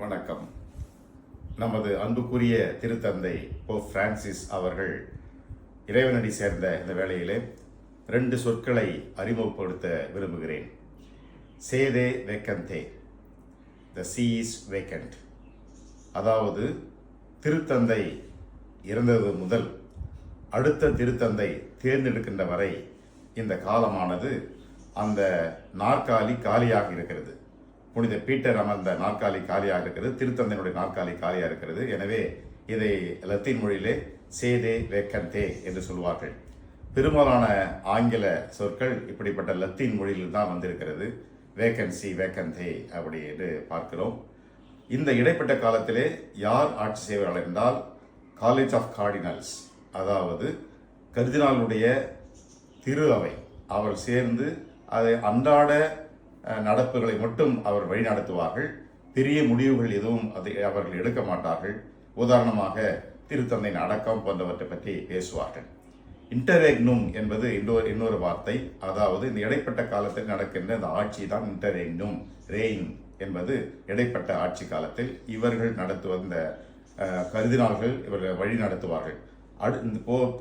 வணக்கம். நமது அன்புக்குரிய திருத்தந்தை போப் பிரான்சிஸ் அவர்கள் இறைவனடி சேர்ந்த இந்த வேளையிலே 2 சொற்களை அறிமுகப்படுத்த விரும்புகிறேன். சேதே வேக்கந்தே, த சீ இஸ் வேக்கண்ட். அதாவது திருத்தந்தை இறந்தது முதல் அடுத்த திருத்தந்தை தேர்ந்தெடுக்கின்ற வரை இந்த காலமானது அந்த நாற்காலி காலியாக இருக்கிறது. புனித பீட்டர் அமர்ந்த நாற்காலி காலியாக இருக்கிறது, திருத்தந்தையினுடைய நாற்காலி காலியாக இருக்கிறது. எனவே இதை லத்தீன் மொழியிலே சேதே வேக்கந்தே என்று சொல்வார்கள். பெரும்பாலான ஆங்கில சொற்கள் இப்படிப்பட்ட லத்தீன் மொழியில் தான் வந்திருக்கிறது. வேக்கன்சி, வேக்கந்தே அப்படி என்று பார்க்கிறோம். இந்த இடைப்பட்ட காலத்திலே யார் ஆட்சி செய்வார்கள் என்றால் காலேஜ் ஆஃப் கார்டினல்ஸ், அதாவது கர்தினாலுடைய திரு அவை, அவர் சேர்ந்து அதை அன்றாட நடப்புகளை மட்டும் அவர் வழிநடத்துவார்கள். பெரிய முடிவுகள் எதுவும் அதை அவர்கள் எடுக்க மாட்டார்கள். உதாரணமாக திருத்தந்தையின் அடக்கம் போன்றவற்றை பற்றி பேசுவார்கள். இன்டர்ரெக்னும் என்பது இன்னொரு வார்த்தை. அதாவது இந்த இடைப்பட்ட காலத்தில் நடக்கின்ற இந்த ஆட்சி தான் இன்டர்ரெக்னும். ரெயின் என்பது இடைப்பட்ட ஆட்சி காலத்தில் இவர்கள் நடத்துவ இந்த கர்தினால்கள் இவர்கள் வழி நடத்துவார்கள்.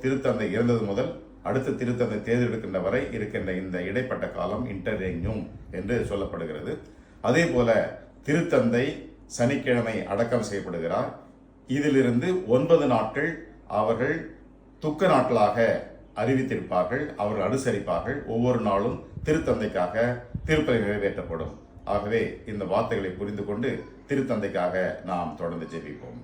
திருத்தந்தை இறந்தது முதல் அடுத்த திருத்தந்தை தேர்ந்தெடுக்கின்ற வரை இருக்கின்ற இந்த இடைப்பட்ட காலம் இன்டர்ரெக்னும் என்று சொல்லப்படுகிறது. அதே போல திருத்தந்தை சனிக்கிழமை அடக்கம் செய்யப்படுகிறார். இதிலிருந்து 9 நாட்கள் அவர்கள் துக்க நாட்களாக அறிவித்திருப்பார்கள். அவர்கள் அனுசரிப்பார்கள். ஒவ்வொரு நாளும் திருத்தந்தைக்காக திருப்பலி நிறைவேற்றப்படும். ஆகவே இந்த வார்த்தைகளை புரிந்து கொண்டு திருத்தந்தைக்காக நாம் தொடர்ந்து ஜெபிப்போம்.